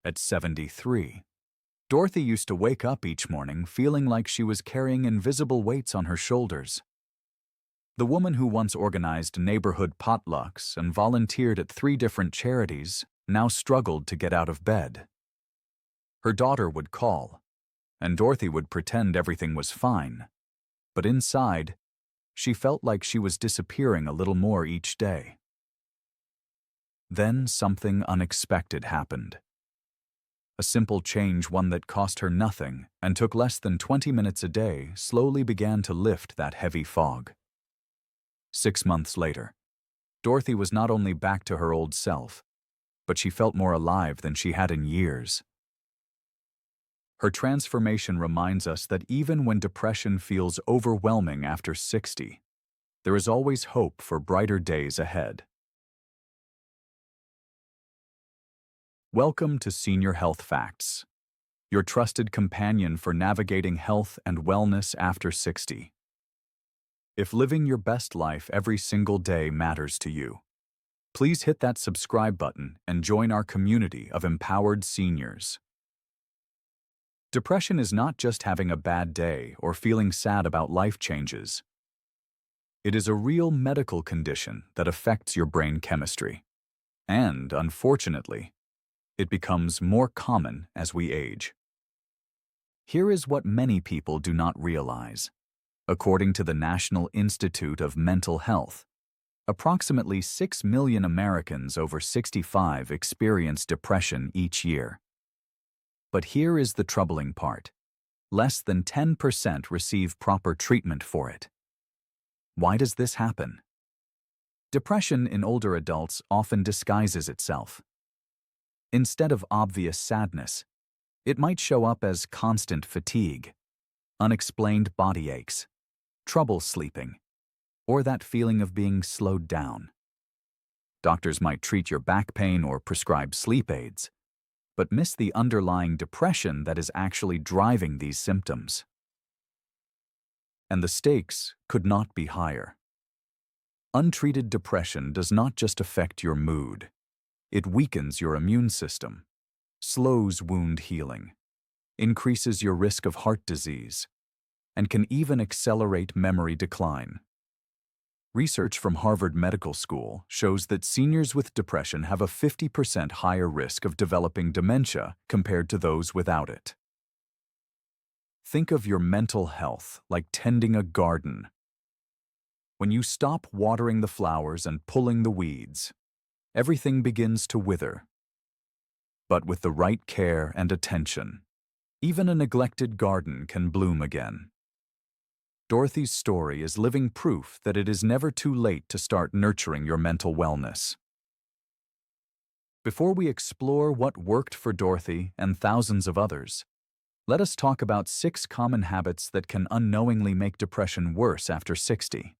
At 73, Dorothy used to wake up each morning feeling like she was carrying invisible weights on her shoulders. The woman who once organized neighborhood potlucks and volunteered at 3 different charities now struggled to get out of bed. Her daughter would call, and Dorothy would pretend everything was fine. But inside, she felt like she was disappearing a little more each day. Then something unexpected happened. A simple change, one that cost her nothing and took less than 20 minutes a day, slowly began to lift that heavy fog. 6 months later, Dorothy was not only back to her old self, but she felt more alive than she had in years. Her transformation reminds us that even when depression feels overwhelming after 60, there is always hope for brighter days ahead. Welcome to Senior Health Facts, your trusted companion for navigating health and wellness after 60. If living your best life every single day matters to you, please hit that subscribe button and join our community of empowered seniors. Depression is not just having a bad day or feeling sad about life changes. It is a real medical condition that affects your brain chemistry. And, unfortunately, it becomes more common as we age. Here is what many people do not realize. According to the National Institute of Mental Health, approximately 6 million Americans over 65 experience depression each year. But here is the troubling part. Less than 10% receive proper treatment for it. Why does this happen? Depression in older adults often disguises itself. Instead of obvious sadness, it might show up as constant fatigue, unexplained body aches, trouble sleeping, or that feeling of being slowed down. Doctors might treat your back pain or prescribe sleep aids, but miss the underlying depression that is actually driving these symptoms. And the stakes could not be higher. Untreated depression does not just affect your mood. It weakens your immune system, slows wound healing, increases your risk of heart disease, and can even accelerate memory decline. Research from Harvard Medical School shows that seniors with depression have a 50% higher risk of developing dementia compared to those without it. Think of your mental health like tending a garden. When you stop watering the flowers and pulling the weeds, everything begins to wither. But with the right care and attention, even a neglected garden can bloom again. Dorothy's story is living proof that it is never too late to start nurturing your mental wellness. Before we explore what worked for Dorothy and thousands of others, let us talk about 6 common habits that can unknowingly make depression worse after 60.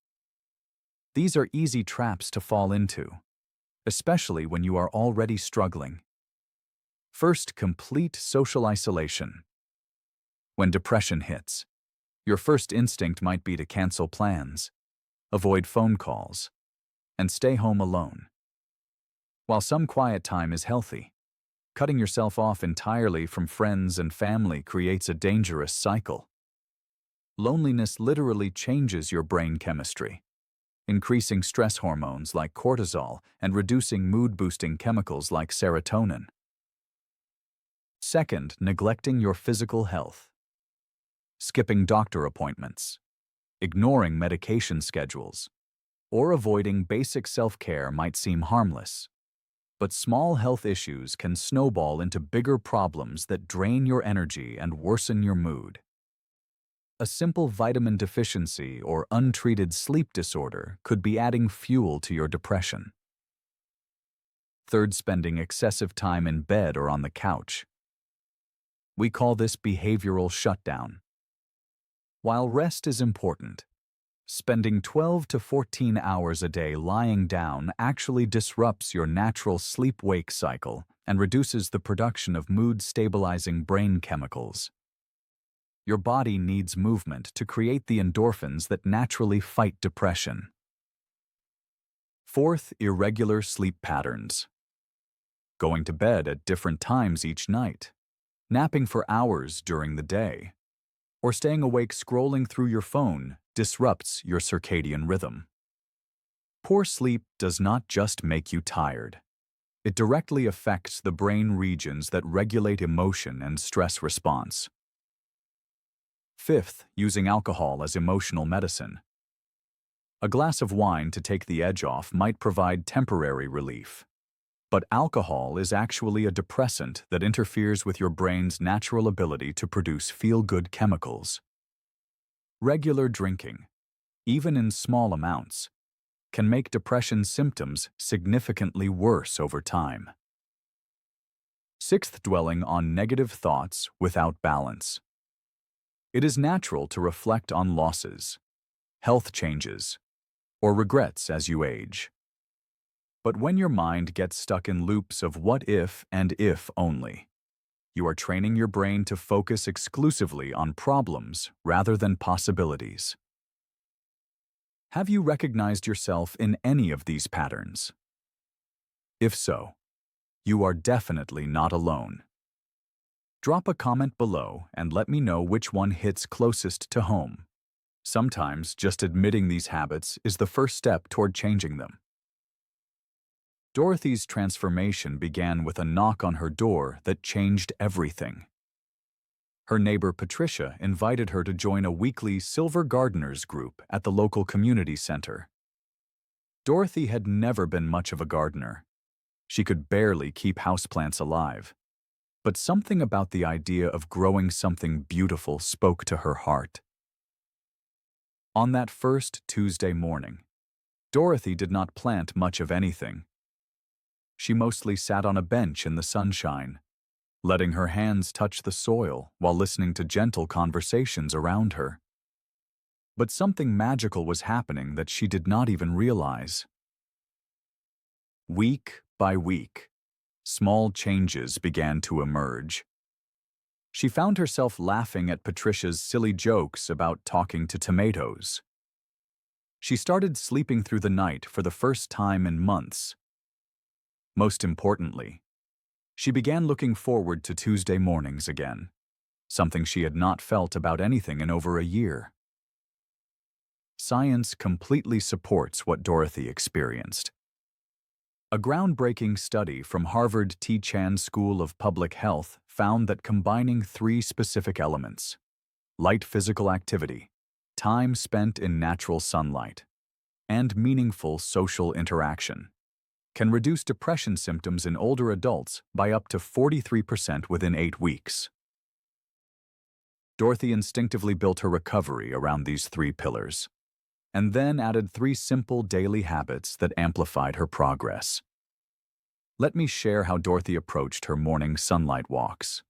These are easy traps to fall into, especially when you are already struggling. First, complete social isolation. When depression hits, your first instinct might be to cancel plans, avoid phone calls, and stay home alone. While some quiet time is healthy, cutting yourself off entirely from friends and family creates a dangerous cycle. Loneliness literally changes your brain chemistry, increasing stress hormones like cortisol and reducing mood-boosting chemicals like serotonin. Second, neglecting your physical health. Skipping doctor appointments, ignoring medication schedules, or avoiding basic self-care might seem harmless. But small health issues can snowball into bigger problems that drain your energy and worsen your mood. A simple vitamin deficiency or untreated sleep disorder could be adding fuel to your depression. Third, spending excessive time in bed or on the couch. We call this behavioral shutdown. While rest is important, spending 12 to 14 hours a day lying down actually disrupts your natural sleep-wake cycle and reduces the production of mood-stabilizing brain chemicals. Your body needs movement to create the endorphins that naturally fight depression. Fourth, irregular sleep patterns. going to bed at different times each night, napping for hours during the day, or staying awake scrolling through your phone disrupts your circadian rhythm. Poor sleep does not just make you tired. It directly affects the brain regions that regulate emotion and stress response. Fifth, using alcohol as emotional medicine. A glass of wine to take the edge off might provide temporary relief. But alcohol is actually a depressant that interferes with your brain's natural ability to produce feel-good chemicals. Regular drinking, even in small amounts, can make depression symptoms significantly worse over time. Sixth, dwelling on negative thoughts without balance. It is natural to reflect on losses, health changes, or regrets as you age. But when your mind gets stuck in loops of what if and if only, you are training your brain to focus exclusively on problems rather than possibilities. Have you recognized yourself in any of these patterns? If so, you are definitely not alone. Drop a comment below and let me know which one hits closest to home. Sometimes just admitting these habits is the first step toward changing them. Dorothy's transformation began with a knock on her door that changed everything. Her neighbor Patricia invited her to join a weekly Silver Gardeners group at the local community center. Dorothy had never been much of a gardener. She could barely keep houseplants alive. But something about the idea of growing something beautiful spoke to her heart. On that first Tuesday morning, Dorothy did not plant much of anything. She mostly sat on a bench in the sunshine, letting her hands touch the soil while listening to gentle conversations around her. But something magical was happening that she did not even realize. Week by week, small changes began to emerge. She found herself laughing at Patricia's silly jokes about talking to tomatoes. She started sleeping through the night for the first time in months. Most importantly, she began looking forward to Tuesday mornings again, something she had not felt about anything in over a year. Science completely supports what Dorothy experienced. A groundbreaking study from Harvard T. Chan School of Public Health found that combining 3 specific elements, light physical activity, time spent in natural sunlight, and meaningful social interaction, can reduce depression symptoms in older adults by up to 43% within 8 weeks. Dorothy instinctively built her recovery around these 3 pillars, and then added 3 simple daily habits that amplified her progress. Let me share how Dorothy approached her morning sunlight walks.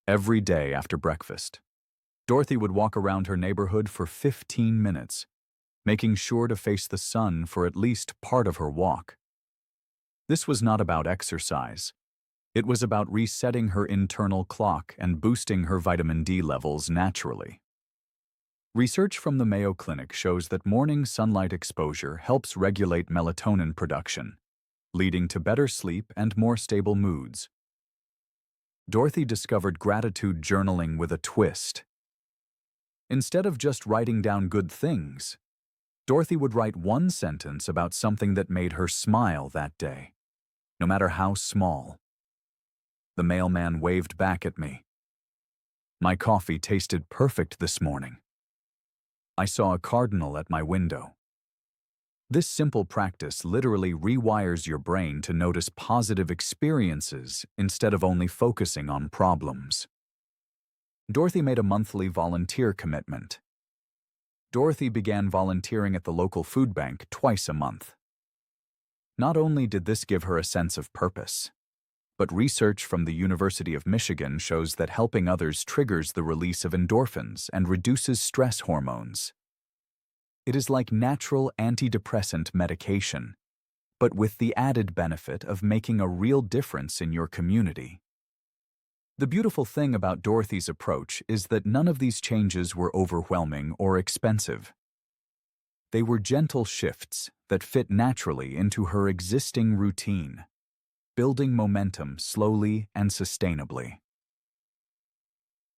Every day after breakfast, Dorothy would walk around her neighborhood for 15 minutes, making sure to face the sun for at least part of her walk. This was not about exercise. It was about resetting her internal clock and boosting her vitamin D levels naturally. Research from the Mayo Clinic shows that morning sunlight exposure helps regulate melatonin production, leading to better sleep and more stable moods. Dorothy discovered gratitude journaling with a twist. Instead of just writing down good things, Dorothy would write 1 sentence about something that made her smile that day, no matter how small. The mailman waved back at me. My coffee tasted perfect this morning. I saw a cardinal at my window. This simple practice literally rewires your brain to notice positive experiences instead of only focusing on problems. Dorothy made a monthly volunteer commitment. Dorothy began volunteering at the local food bank twice a month. Not only did this give her a sense of purpose, but research from the University of Michigan shows that helping others triggers the release of endorphins and reduces stress hormones. It is like natural antidepressant medication, but with the added benefit of making a real difference in your community. The beautiful thing about Dorothy's approach is that none of these changes were overwhelming or expensive. They were gentle shifts that fit naturally into her existing routine, building momentum slowly and sustainably.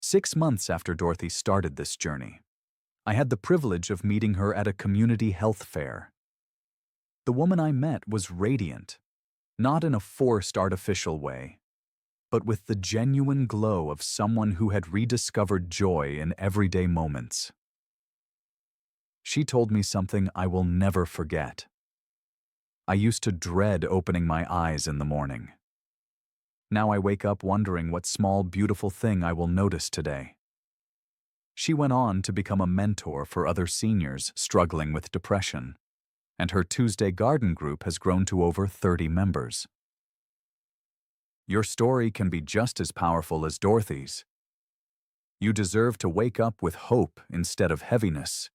6 months after Dorothy started this journey, I had the privilege of meeting her at a community health fair. The woman I met was radiant, not in a forced artificial way, but with the genuine glow of someone who had rediscovered joy in everyday moments. She told me something I will never forget. I used to dread opening my eyes in the morning. Now I wake up wondering what small, beautiful thing I will notice today. She went on to become a mentor for other seniors struggling with depression, and her Tuesday Garden group has grown to over 30 members. Your story can be just as powerful as Dorothy's. You deserve to wake up with hope instead of heaviness.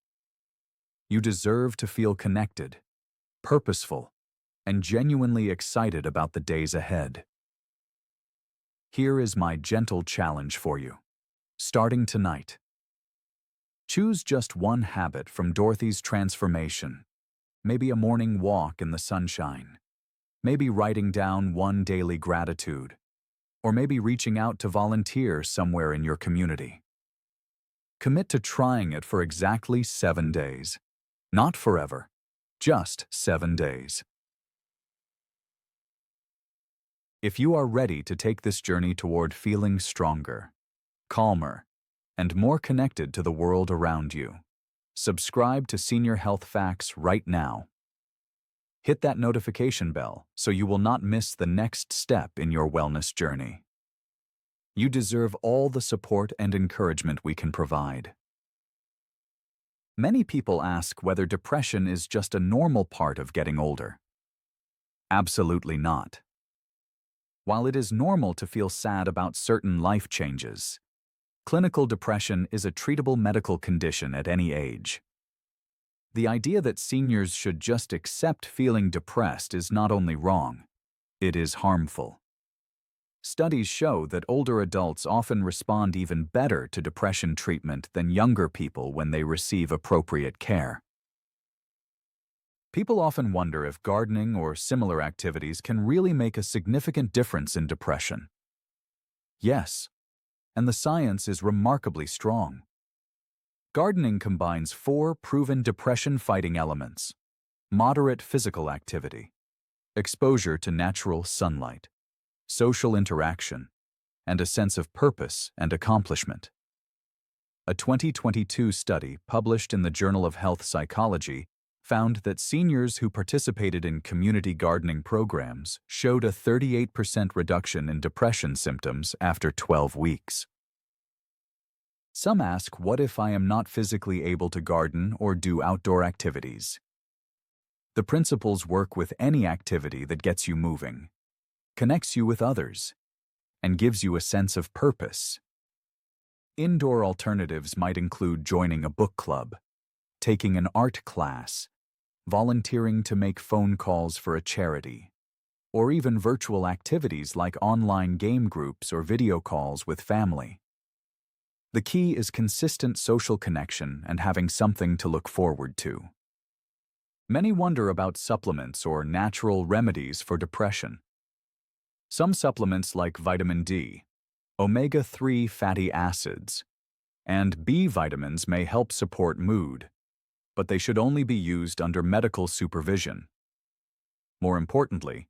You deserve to feel connected, purposeful, and genuinely excited about the days ahead. Here is my gentle challenge for you. Starting tonight, choose just one habit from Dorothy's transformation. Maybe a morning walk in the sunshine. Maybe writing down one daily gratitude. Or maybe reaching out to volunteer somewhere in your community. Commit to trying it for exactly 7 days. Not forever, just 7 days. If you are ready to take this journey toward feeling stronger, calmer, and more connected to the world around you, subscribe to Senior Health Facts right now. Hit that notification bell so you will not miss the next step in your wellness journey. You deserve all the support and encouragement we can provide. Many people ask whether depression is just a normal part of getting older. Absolutely not. While it is normal to feel sad about certain life changes, clinical depression is a treatable medical condition at any age. The idea that seniors should just accept feeling depressed is not only wrong, it is harmful. Studies show that older adults often respond even better to depression treatment than younger people when they receive appropriate care. People often wonder if gardening or similar activities can really make a significant difference in depression. Yes, and the science is remarkably strong. Gardening combines 4 proven depression-fighting elements: moderate physical activity, exposure to natural sunlight, social interaction, and a sense of purpose and accomplishment. A 2022 study published in the Journal of Health Psychology found that seniors who participated in community gardening programs showed a 38% reduction in depression symptoms after 12 weeks. Some ask, what if I am not physically able to garden or do outdoor activities? The principles work with any activity that gets you moving, connects you with others, and gives you a sense of purpose. Indoor alternatives might include joining a book club, taking an art class, volunteering to make phone calls for a charity, or even virtual activities like online game groups or video calls with family. The key is consistent social connection and having something to look forward to. Many wonder about supplements or natural remedies for depression. Some supplements like vitamin D, omega-3 fatty acids, and B vitamins may help support mood, but they should only be used under medical supervision. More importantly,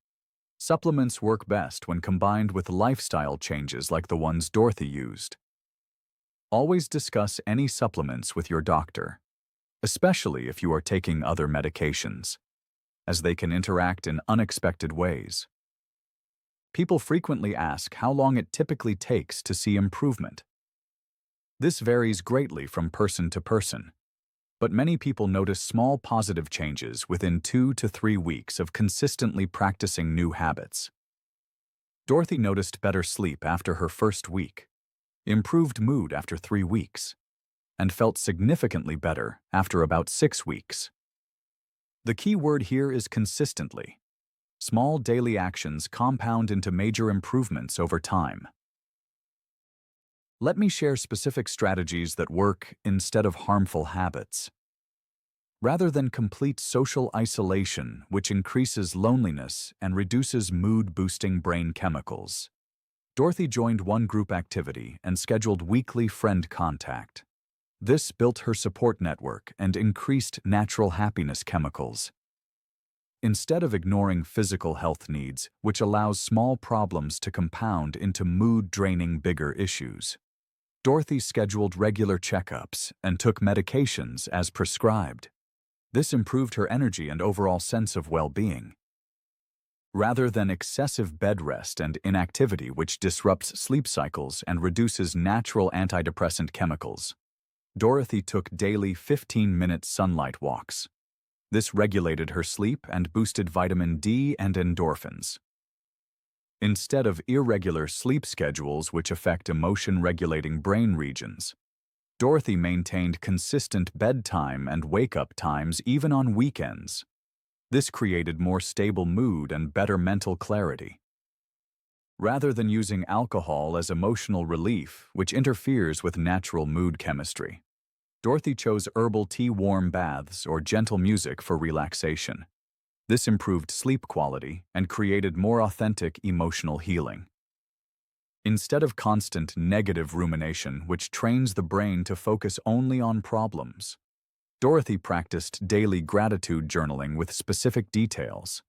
supplements work best when combined with lifestyle changes like the ones Dorothy used. Always discuss any supplements with your doctor, especially if you are taking other medications, as they can interact in unexpected ways. People frequently ask how long it typically takes to see improvement. This varies greatly from person to person, but many people notice small positive changes within 2 to 3 weeks of consistently practicing new habits. Dorothy noticed better sleep after her first week, improved mood after 3 weeks, and felt significantly better after about 6 weeks. The key word here is consistently. Small daily actions compound into major improvements over time. Let me share specific strategies that work instead of harmful habits. rather than complete social isolation, which increases loneliness and reduces mood-boosting brain chemicals. Dorothy joined one group activity and scheduled weekly friend contact. This built her support network and increased natural happiness chemicals. Instead of ignoring physical health needs, which allows small problems to compound into mood-draining bigger issues, Dorothy scheduled regular checkups and took medications as prescribed. This improved her energy and overall sense of well-being. Rather than excessive bed rest and inactivity, which disrupts sleep cycles and reduces natural antidepressant chemicals, Dorothy took daily 15-minute sunlight walks. This regulated her sleep and boosted vitamin D and endorphins. Instead of irregular sleep schedules which affect emotion-regulating brain regions, Dorothy maintained consistent bedtime and wake-up times even on weekends. This created more stable mood and better mental clarity. Rather than using alcohol as emotional relief, which interferes with natural mood chemistry, Dorothy chose herbal tea warm baths or gentle music for relaxation. This improved sleep quality and created more authentic emotional healing. Instead of constant negative rumination, which trains the brain to focus only on problems, Dorothy practiced daily gratitude journaling with specific details.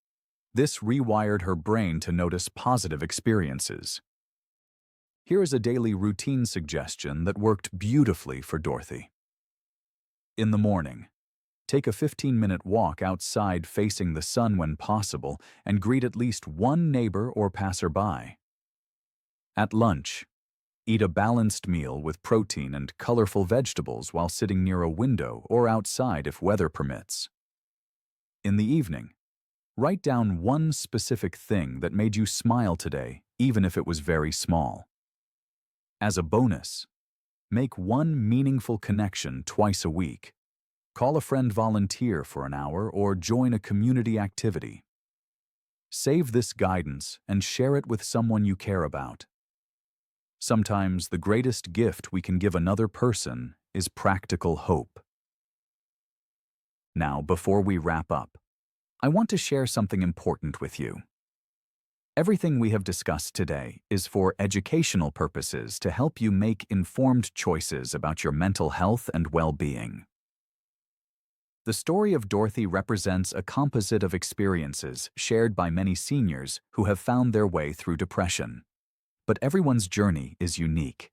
This rewired her brain to notice positive experiences. Here is a daily routine suggestion that worked beautifully for Dorothy. In the morning, take a 15-minute walk outside facing the sun when possible and greet at least one neighbor or passerby. At lunch, eat a balanced meal with protein and colorful vegetables while sitting near a window or outside if weather permits. In the evening, write down one specific thing that made you smile today, even if it was very small. As a bonus, make one meaningful connection twice a week. Call a friend, volunteer for an hour, or join a community activity. Save this guidance and share it with someone you care about. Sometimes the greatest gift we can give another person is practical hope. Now, before we wrap up, I want to share something important with you. Everything we have discussed today is for educational purposes to help you make informed choices about your mental health and well-being. The story of Dorothy represents a composite of experiences shared by many seniors who have found their way through depression. But everyone's journey is unique.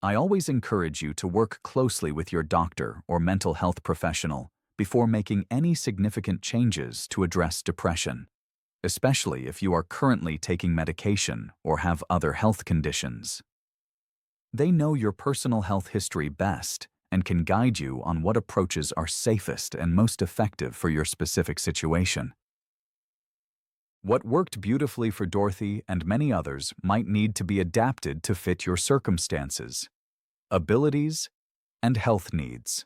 I always encourage you to work closely with your doctor or mental health professional before making any significant changes to address depression, especially if you are currently taking medication or have other health conditions. They know your personal health history best and can guide you on what approaches are safest and most effective for your specific situation. What worked beautifully for Dorothy and many others might need to be adapted to fit your circumstances, abilities, and health needs.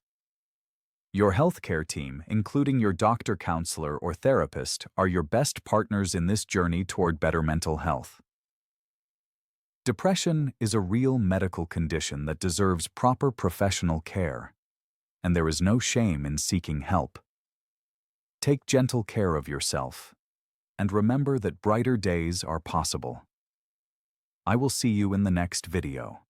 Your healthcare team, including your doctor, counselor, or therapist, are your best partners in this journey toward better mental health. Depression is a real medical condition that deserves proper professional care, and there is no shame in seeking help. Take gentle care of yourself, and remember that brighter days are possible. I will see you in the next video.